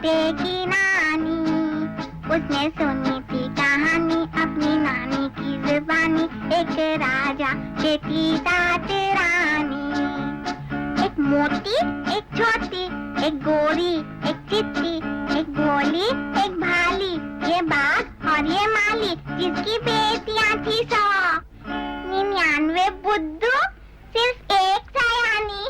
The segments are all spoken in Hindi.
तोते की नानी, उसने सुनी थी कहानी अपनी नानी की जुबानी। एक राजा के 3 रानी, एक मोटी एक छोटी, एक गोरी एक चिट्टी, एक भोली एक भाली, ये बाघ और ये माली, जिसकी बेटियां थी 100, 99 बुद्धू सिर्फ एक सयानी।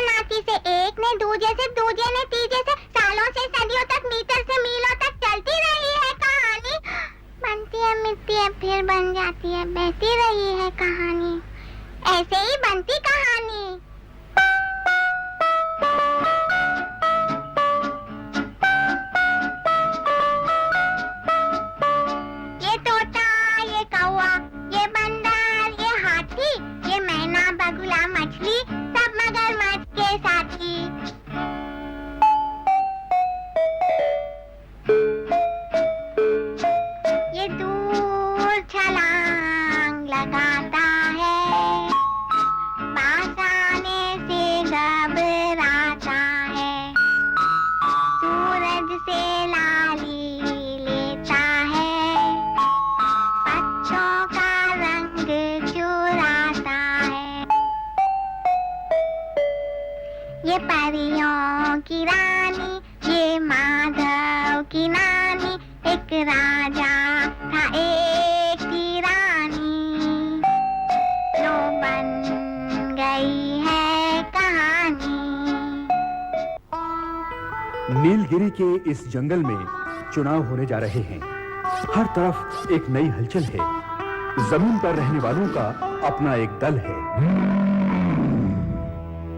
नाती से एक ने दूजे से, दूजे ने तीजे से, सालों से सदियों तक, मीटर से मीलों तक चलती रही है कहानी। बनती है मिटती है फिर बन जाती है, बहती रही है कहानी, ऐसे ही बनती कहानी। ये तोता, ये कौवा, ये बंदर, ये हाथी, ये मैना, बगुला, मछली, सब मगरमच्छ के साथी। ये दूर छलांग लगाता है, पास आने से घबराता है, सूरज से लाली लेता है, पत्तों का रंग चुराता है। ये परियों की रानी, ये माधव की नानी, एक राजा था एक की रानी, जो बन गई है कहानी। नीलगिरी के इस जंगल में चुनाव होने जा रहे हैं। हर तरफ एक नई हलचल है। जमीन पर रहने वालों का अपना एक दल है।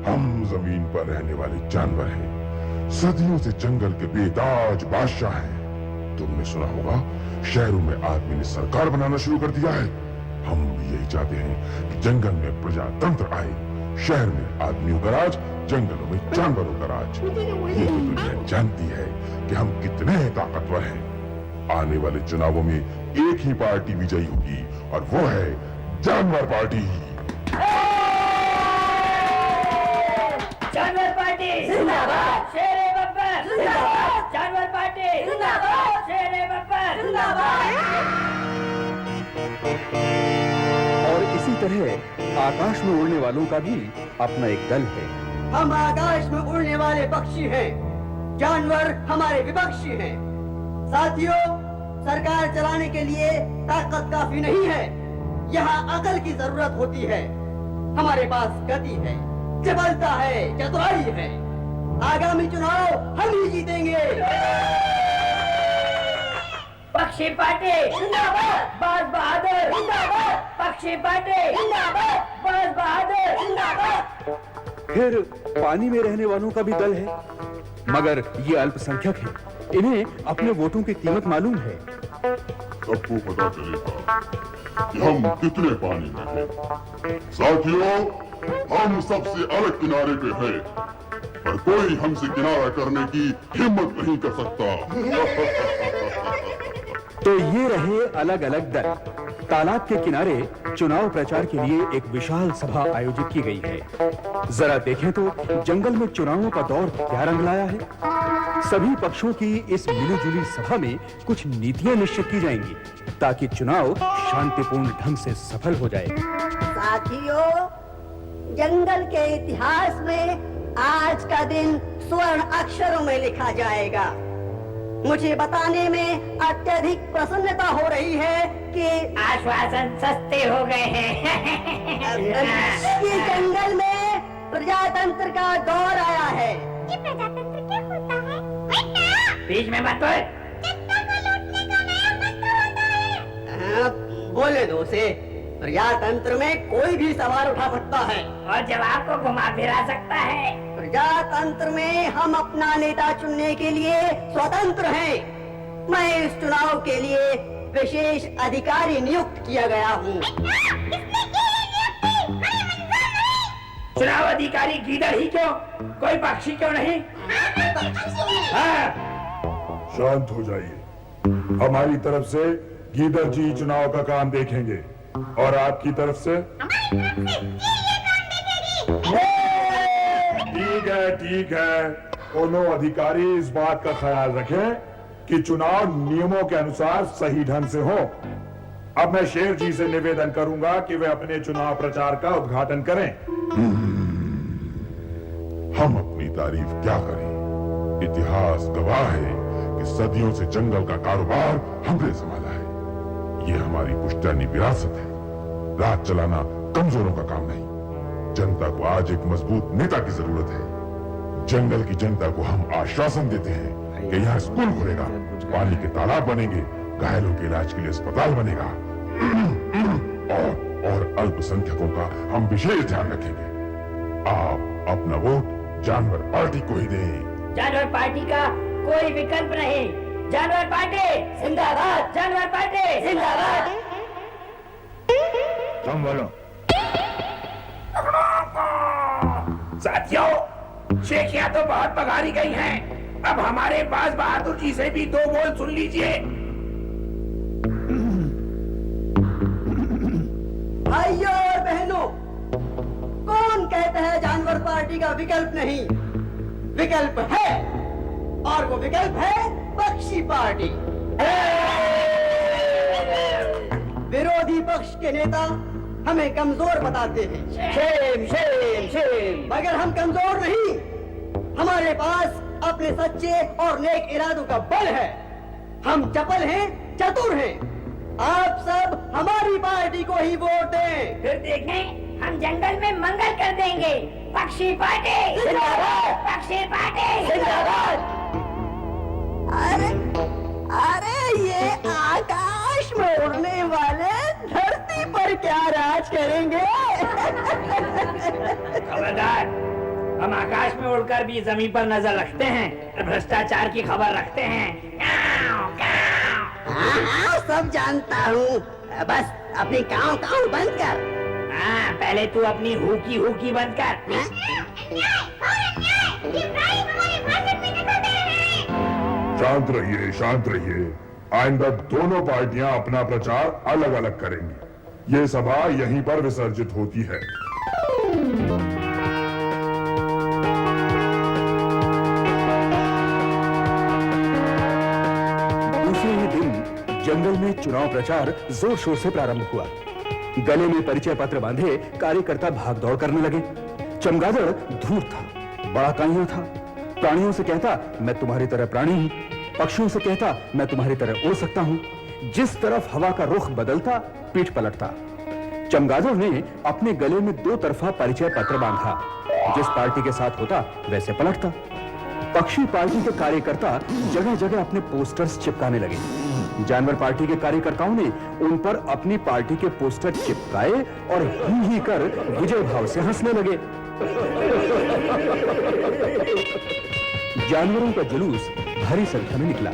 हम जमीन पर रहने वाले जानवर हैं, सदियों से जंगल के बेताज बादशाह हैं। तुमने सुना होगा शहरों में आदमी ने सरकार बनाना शुरू कर दिया है। हम भी यही चाहते हैं कि जंगल में प्रजातंत्र आए, शहर में आदमियों का राज, जंगलों में जानवरों का राज। ये तो दुनिया जानती है कि हम कितने ताकतवर हैं। आने वाले चुनावों में एक ही पार्टी विजयी होगी और वो है जानवर पार्टी। जानवर पार्टी जिंदाबाद, शेरे बब्बर जिंदाबाद, जानवर पार्टी जिंदाबाद, शेरे बब्बर जिंदाबाद। और इसी तरह आकाश में उड़ने वालों का भी अपना एक दल है। हम आकाश में उड़ने वाले पक्षी हैं, जानवर हमारे विपक्षी हैं। साथियों, सरकार चलाने के लिए ताकत काफी नहीं है, यहाँ अकल की जरूरत होती है। हमारे पास गति है, चपलता है, चतुराई है। आगामी चुनाव हम ही जीतेंगे। पक्षी पार्टी जिंदाबाद, बाज बहादुर जिंदाबाद, पक्षी पार्टी जिंदाबाद, बाज बहादुर जिंदाबाद। फिर पानी में रहने वालों का भी दल है, मगर ये अल्पसंख्यक हैं। इन्हें अपने वोटों की कीमत मालूम है। सबको पता चलेगा कि हम कितने पानी में हैं। साथियों, हम सबसे अलग किनारे पे हैं, पर कोई हमसे किनारा करने की हिम्मत नहीं कर सकता। तो ये रहे अलग अलग दल। तालाब के किनारे चुनाव प्रचार के लिए एक विशाल सभा आयोजित की गई है। जरा देखें तो जंगल में चुनावों का दौर क्या रंग लाया है। सभी पक्षों की इस मिलीजुली सभा में कुछ नीतियां निश्चित की जाएंगी ताकि चुनाव शांतिपूर्ण ढंग से सफल हो जाए। साथियों, जंगल के इतिहास में आज का दिन स्वर्ण अक्षरों में लिखा जाएगा। मुझे बताने में अत्यधिक प्रसन्नता हो रही है कि आश्वासन सस्ते हो गए हैं। ये जंगल में प्रजातंत्र का दौर आया है। ये प्रजातंत्र क्या होता है? बीच में मत बोल। जनता को लूटने का नया मंत्र होता है। बोले दो से, प्रजातंत्र में कोई भी सवाल उठा सकता है और जवाब को घुमा फिरा सकता है। प्रजातंत्र में हम अपना नेता चुनने के लिए स्वतंत्र हैं। मैं इस चुनाव के लिए विशेष अधिकारी नियुक्त किया गया हूँ। चुनाव अधिकारी गीदड़ ही क्यों, कोई पक्षी क्यों नहीं? हाँ। शांत हो जाइए। हमारी तरफ से गीदड़ जी चुनाव का काम देखेंगे और आपकी तरफ से ठीक है दोनों अधिकारी इस बात का ख्याल रखें कि चुनाव नियमों के अनुसार सही ढंग से हो। अब मैं शेर जी से निवेदन करूंगा कि वे अपने चुनाव प्रचार का उद्घाटन करें। हम अपनी तारीफ क्या करें, इतिहास गवाह है कि सदियों से जंगल का कारोबार हमने संभाला है। ये हमारी पुश्तैनी विरासत है। राज चलाना कमजोरों का काम नहीं। जनता को आज एक मजबूत नेता की जरूरत है। जंगल की जनता को हम आश्वासन देते हैं कि यहाँ स्कूल खुलेगा, पानी के तालाब बनेंगे, घायलों के इलाज के लिए अस्पताल बनेगा और अल्पसंख्यकों का हम विशेष ध्यान रखेंगे। आप अपना वोट जानवर पार्टी को ही दें। जानवर पार्टी का कोई विकल्प नहीं। जानवर पार्टी जिंदाबाद, जानवर पार्टी जिंदाबाद। तुम बोलो। साथियों, शेखिया तो बहुत पगारी गई हैं। अब हमारे पास बहादुर जी से भी 2 बोल सुन लीजिए। भाइयों और बहनों, कौन कहता है जानवर पार्टी का विकल्प नहीं? विकल्प है, और वो विकल्प है पक्षी पार्टी। विरोधी पक्ष के नेता हमें कमजोर बताते हैं। Shem Shem Shem. मगर हम कमजोर नहीं, हमारे पास अपने सच्चे और नेक इरादों का बल है। हम चपल हैं, चतुर हैं। आप सब हमारी पार्टी को ही वोट दें। फिर देखें, हम जंगल में मंगल कर देंगे। पक्षी पार्टी जिंदाबाद, पक्षी पार्टी जिंदाबाद। अरे ये आकाश में उड़ने वाले धरती पर क्या राज करेंगे? खबरदार, हम आकाश में उड़कर भी जमीन पर नजर रखते हैं, भ्रष्टाचार की खबर रखते हैं। हाँ, सब जानता हूँ। बस अपनी काव काव बंद कर। हाँ, पहले तू अपनी हुकी बंद कर। शांत रहिए। आइंदा दोनों पार्टियां अपना प्रचार अलग अलग करेंगी। ये सभा यहीं पर विसर्जित होती है। दूसरे ही दिन जंगल में चुनाव प्रचार जोर शोर से प्रारंभ हुआ। गले में परिचय पत्र बांधे कार्यकर्ता भागदौड़ करने लगे। चमगादड़ धूर्त था, बड़ा काइया था। प्राणियों से कहता, मैं तुम्हारी तरह प्राणी हूं। पक्षियों से कहता, मैं तुम्हारी तरह उड़ सकता हूं। जिस तरफ हवा का रुख बदलता, पीठ पलटता। चमगादड़ ने अपने गले में 2 तरफा परिचय पत्र बांधा। जिस पार्टी के साथ होता वैसे पलटता। पक्षी पार्टी के कार्यकर्ता जगह जगह अपने पोस्टर्स चिपकाने लगे। जानवर पार्टी के कार्यकर्ताओं ने उन पर अपनी पार्टी के पोस्टर चिपकाए और ही कर विजय भाव से हंसने लगे। जानवरों का जुलूस भारी संख्या में निकला।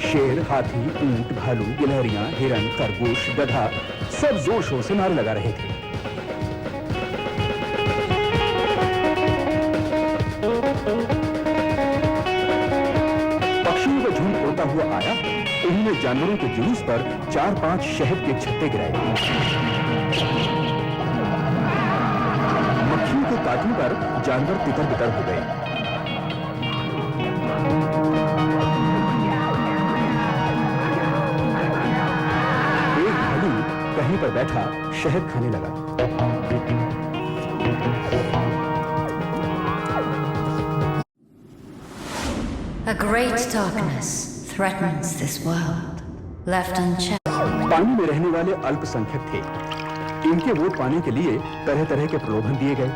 शेर, हाथी, ऊंट, भालू, गिलहरियां, हिरन, खरगोश, गधा सब जोर शोर से नारे लगा रहे थे। पक्षियों का झुंड उड़ता हुआ आया। उन्होंने जानवरों के जुलूस पर 4-5 शहद के छत्ते गिराए। मक्खियों के काटने पर जानवर तितर-बितर हो गए। कहीं पर बैठा शहद खाने लगा। A great darkness threatens this world, left unchecked. पानी में रहने वाले अल्पसंख्यक थे। इनके वोट पाने के लिए तरह तरह के प्रलोभन दिए गए।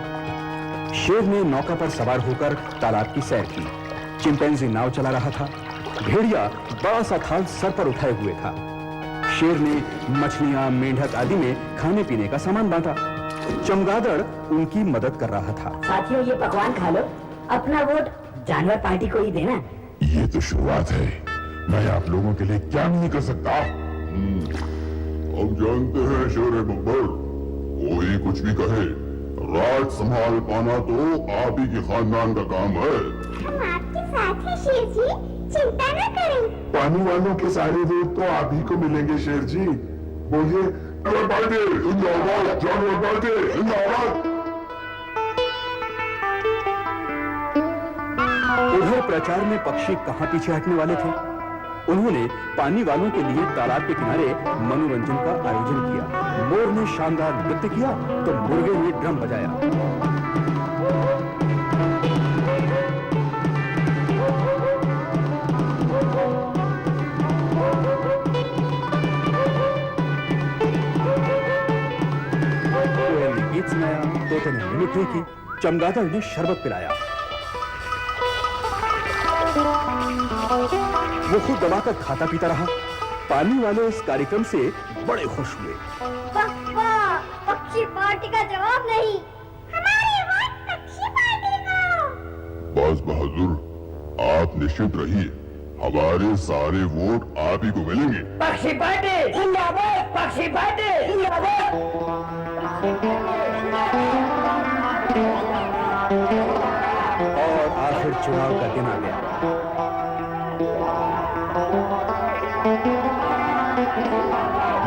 शेर ने नौका पर सवार होकर तालाब की सैर की। चिंपैंजी नाव चला रहा था। भेड़िया बड़ा सा थाल सर पर उठाए हुए था। शेर ने मछलियां, मेंढक आदि में खाने पीने का सामान बांटा। चमगादड़ उनकी मदद कर रहा था। साथियों, ये पकवान खा लो, अपना वोट जानवर पार्टी को ही देना। ये तो शुरुआत है। मैं आप लोगों के लिए क्या नहीं कर सकता। हम जानते हैं शेर बब्बर, कोई कुछ भी कहे, राज संभाल पाना तो आप ही के खानदान का काम है। हम आपके साथ हैं शेर जी। चिंता न करें। पानी वालों के सारे वोट तो आप ही को मिलेंगे शेर जी। बोलिए जानवर पार्टी जिंदाबाद, जानवर पार्टी जिंदाबाद। उधर प्रचार में पक्षी कहां पीछे हटने वाले थे। उन्होंने पानी वालों के लिए तालाब के किनारे मनोरंजन का आयोजन किया। मोर ने शानदार नृत्य किया तो मुर्गे ने ड्रम बजाया। कोयल ने गीत सुनाया, तोते ने मिमिक्री की, चमगादड़ ने शरबत पिलाया। वो खुद दबाकर खाता पीता रहा। पानी वाले इस कार्यक्रम से बड़े खुश हुए। वाह, पक्षी पार्टी का जवाब नहीं। हमारे वोट पक्षी पार्टी को। बाज बहादुर, आप निश्चित रहिए, हमारे सारे वोट आप ही को मिलेंगे। पक्षी पार्टी जिंदाबाद, पक्षी पार्टी जिंदाबाद। और आखिर चुनाव का दिन आ गया।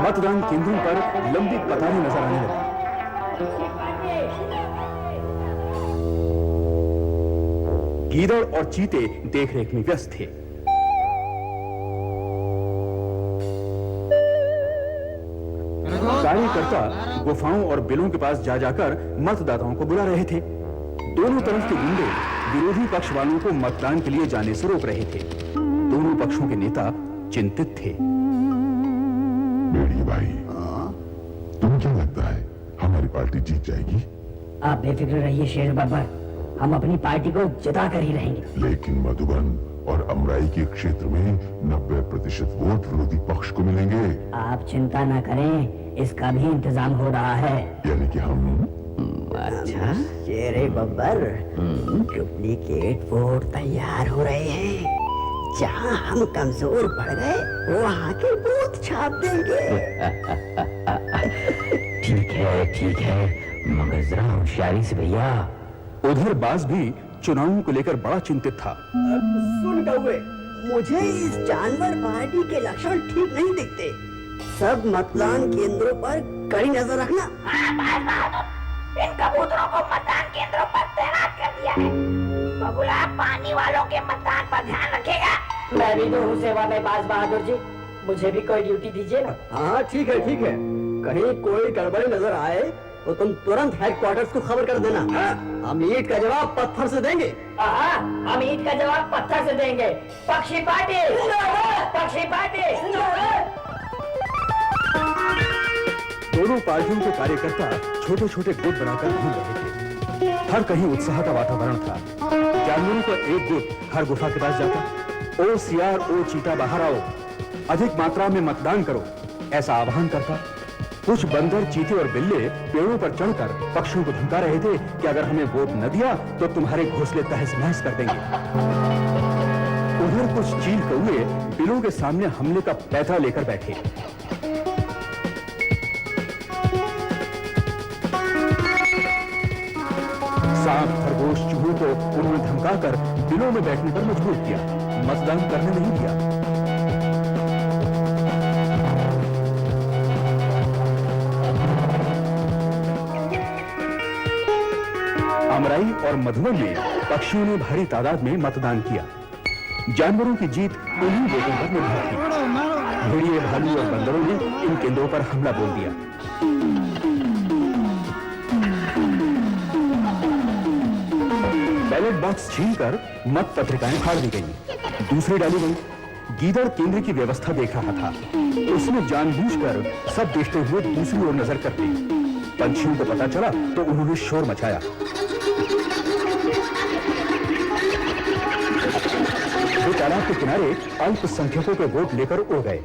मतदान केंद्रों पर लंबी कतारें नजर आने लगी। गीदड़ और चीते देखरेख में व्यस्त थे। कार्यकर्ता गुफाओं और बिलों के पास जा जाकर मतदाताओं को बुला रहे थे। दोनों तरफ के गुंडे विरोधी पक्ष वालों को मतदान के लिए जाने से रोक रहे थे। दोनों पक्षों के नेता चिंतित थे। मेरी भाई, तुम्हें क्या लगता है हमारी पार्टी जीत जाएगी? आप बेफिक्र रहिए शेर बब्बर, हम अपनी पार्टी को जिता कर ही रहेंगे। लेकिन मधुबन और अमराई के क्षेत्र में 90% वोट विरोधी पक्ष को मिलेंगे। आप चिंता न करें, इसका भी इंतजाम हो रहा है। यानी कि हम अच्छा शेरे बब्बर, डुप्लीकेट वोट तैयार हो रहे हैं। जहाँ हम कमजोर पड़ गए वहाँ के बूथ छाप देंगे। ठीक है, मगर जरा होशियारी से भैया। उधर बाज भी चुनावों को लेकर बड़ा चिंतित था। सुन कौवे, मुझे इस जानवर पार्टी के लक्षण ठीक नहीं दिखते। सब मतदान केंद्रों पर कड़ी नजर रखना। इन कबूतरों को मतदान केंद्रों पर तैनात कर दिया है। बबुला पानी वालों के मतदान पर ध्यान रखेगा। मैं भी तो हूँ सेवा में बाज बहादुर जी, मुझे भी कोई ड्यूटी दीजिए ना। हाँ ठीक है। कहीं कोई गड़बड़ी नजर आए तो तुम तुरंत हेडक्वार्टर्स को खबर कर देना। हम ईंट का जवाब पत्थर से देंगे। हम ईंट का जवाब पत्थर से देंगे। पक्षी पार्टी जिंदाबाद, पक्षी पार्टी जिंदाबाद। दोनों पार्टियों के कार्यकर्ता छोटे छोटे गुट बनाकर घूम रहे थे। हर कहीं उत्साह का वातावरण था। जानवरों का एक गुट हर गुफा के पास जाता। ओ सियार, ओ चीता, बाहर आओ, अधिक मात्रा में मतदान करो, ऐसा आह्वान करता। कुछ बंदर, चीते और बिल्ले पेड़ों पर चढ़कर पक्षियों को धमका रहे थे कि अगर हमें वोट न दिया तो तुम्हारे घोंसले तहस नहस कर देंगे। उधर कुछ चील कौवे बिलों के सामने हमले का पैंतरा लेकर बैठे। सांप, खरगोश, चूहों को उन्होंने धमकाकर बिलों में बैठने पर मजबूर किया, मतदान करने नहीं दिया। अमराई और मधुबन में पक्षियों ने भारी तादाद में मतदान किया। जानवरों की जीत उन्हीं वोटों पर निर्भर थी। भेड़िए, भालू और बंदरों ने इन केंद्रों पर हमला बोल दिया। बैलेट बॉक्स छीनकर मत पत्रिकाएं फाड़ दी गईं। दूसरी डाली गई। गीदड़ केंद्र की व्यवस्था देख रहा था। उसने जानबूझकर सब देखते हुए दूसरी ओर नजर कर ली। पंछियों को पता चला तो उन्होंने शोर मचाया। वो तालाब के किनारे अल्पसंख्यकों के वोट लेकर उड़ गए।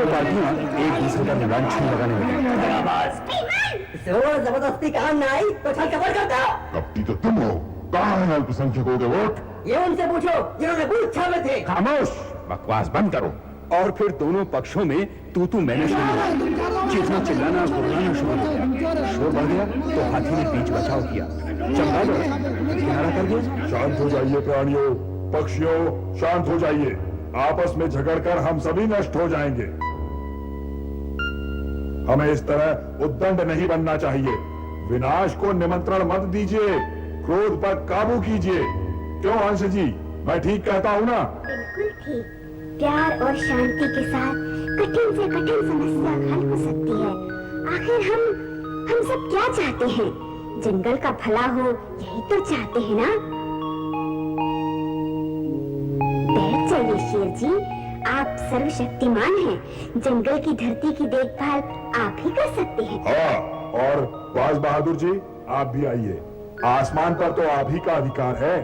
पार्टियां एक दूसरे पर लांछन लगाने लगी। जोर जबरदस्ती काम न आई तो चल खबर करता। कपटी तो तुम हो। कहाँ है अल्पसंख्यकों के वोट? ये उनसे पूछो जिन्होंने बूथ छापे थे। खामोश, बकवास बंद करो। और फिर दोनों पक्षों में तू मैंने शुरू हो गई। चीखना, चिल्लाना, गुर्राना शुरू हो गया। शोर बढ़ गया तो हाथी ने बीच बचाव किया। चमगादड़ किनारा कर गया। शांत हो जाइए प्राणियों, पक्षियों, शांत हो जाइए। आपस में झगड़कर हम सभी नष्ट हो जाएंगे। हमें इस तरह उद्दंड नहीं बनना चाहिए। विनाश को निमंत्रण मत दीजिए, क्रोध पर काबू कीजिए। क्यों हंस जी, मैं ठीक कहता हूँ ना? बिल्कुल ठीक। प्यार और शांति के साथ कठिन से कठिन समस्या हल हो सकती है। आखिर हम सब क्या चाहते हैं? जंगल का भला हो, यही तो चाहते हैं ना? बैठ जाइए शेर जी, आप सर्वशक्तिमान हैं। जंगल की धरती की देखभाल आप ही कर सकते हैं। हाँ, और बाज बहादुर जी आप भी आइए। आसमान पर तो आप ही का अधिकार है।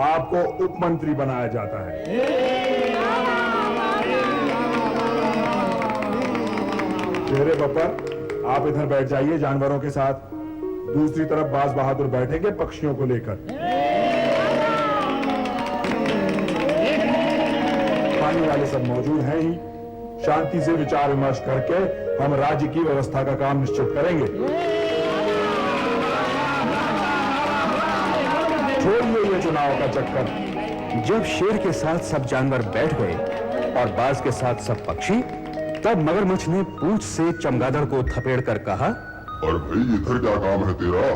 आपको उप मंत्री बनाया जाता है। शेरे बब्बर, आप इधर बैठ जाइए जानवरों के साथ। दूसरी तरफ बाज बहादुर बैठेंगे पक्षियों को लेकर। खाने वाले सब मौजूद हैं ही। शांति से विचार विमर्श करके हम राज्य की व्यवस्था का काम निश्चित करेंगे। छोड़िए ये चुनाव का चक्कर। जब शेर के साथ सब जानवर बैठ गए और बाज के साथ सब पक्षी, तब मगरमच्छ ने पूंछ से चमगादड़ को थपेड़ कर कहा, और भाई इधर क्या काम है तेरा?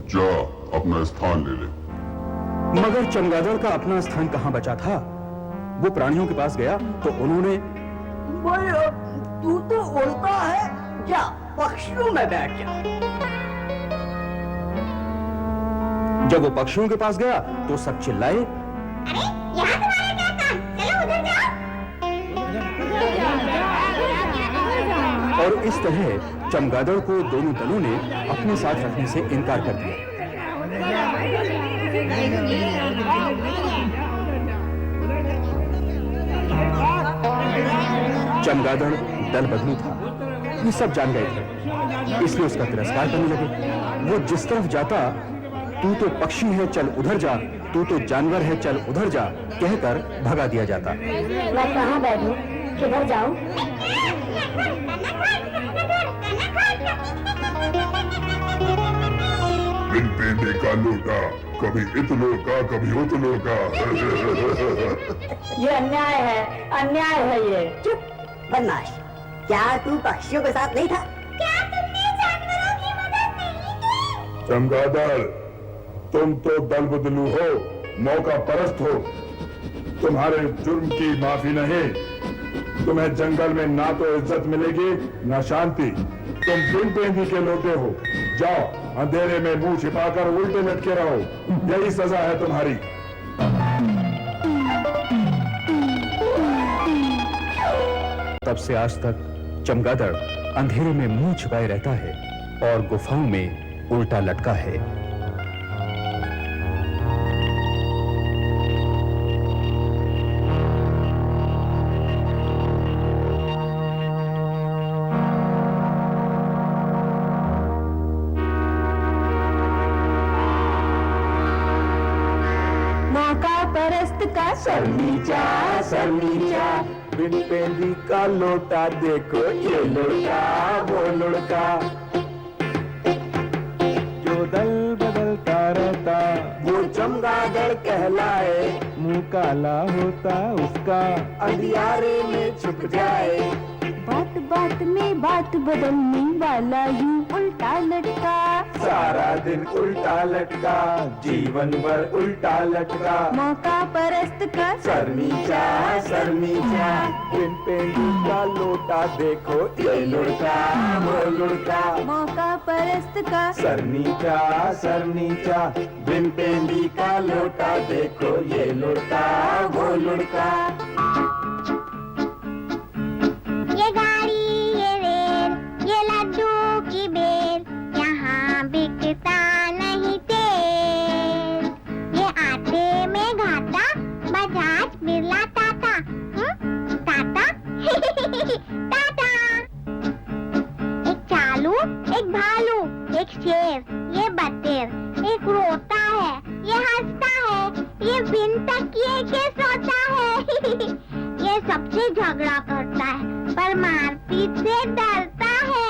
जा अपना स्थान ले ले। मगर चमगादड़ का अपना स्थान कहां बचा था? वो प्राणियों के पास गया तो उन्होंने, भाई तू तो उड़ता है, जा पक्षियों में बैठ जा। जब वो पक्षियों के पास गया तो सब चिल्लाए, अरे यहाँ तुम्हारा क्या काम? चलो उधर जाओ। और इस तरह चमगादड़ को दोनों दलों ने अपने साथ रखने से इनकार कर दिया। चमगादड़ दल बदलू था, ये सब जान गए थे, इसलिए उसका तिरस्कार करने लगे। वो जिस तरफ जाता, तू तो पक्षी है चल उधर जा, तू तो जानवर है चल उधर जा कहकर भगा दिया जाता। मैं कहाँ बैठूं? किधर जाऊं? बिन पेंदे का लोटा, कभी इतलो का कभी उतलो का। ये अन्याय है ये। चुप बदमाश, क्या तू पक्षियों के साथ नहीं था? क्या तुमने जानवरों की मदद नहीं की? चमगादड़, तुम तो दल बदलू हो, मौका परस्त हो। तुम्हारे जुर्म की माफी नहीं। तुम्हें जंगल में ना तो इज्जत मिलेगी ना शांति। तुम बिन पेंदी के लोटे हो। जाओ अंधेरे में मुंह छिपाकर उल्टे लटके रहो, यही सजा है तुम्हारी। तब से आज तक चमगादड़ अंधेरे में मुंह छुपाए रहता है और गुफाओं में उल्टा लटका है। परस्त का सर नीचा, बिन पेंदी का लोटा देखो, ये लुढ़का वो लुढ़का। जो दल बदलता रहता वो चमगादड़ कहलाए। मुंह काला होता उसका, अंधियारे में छुप जाए। बात बात में बात बदलने वाला यूं उल्टा लटका। सारा दिन उल्टा लटका, जीवन भर उल्टा लटका। मौका परस्त का सर नीचा, बिन पेंदी का लोटा देखो, ये लुढ़का वो लुढ़का। मौका परस्त का सर नीचा, बिन पेंदी का लोटा देखो, ये लुढ़का वो लुढ़का। ये गाड़ी, ये रेल, ये लड्डू की बेल, यहाँ बिकता नहीं तेल। ये आटे में घाटा, बजाज बिरला टाटा। टाटा टाटा। एक चालू, एक भालू, एक शेर, ये बटेर, एक रोता है, ये हंसता है, ये बिन तकिए के सोता है। ये सबसे झगड़ा करता है पर मारपीट से डरता है।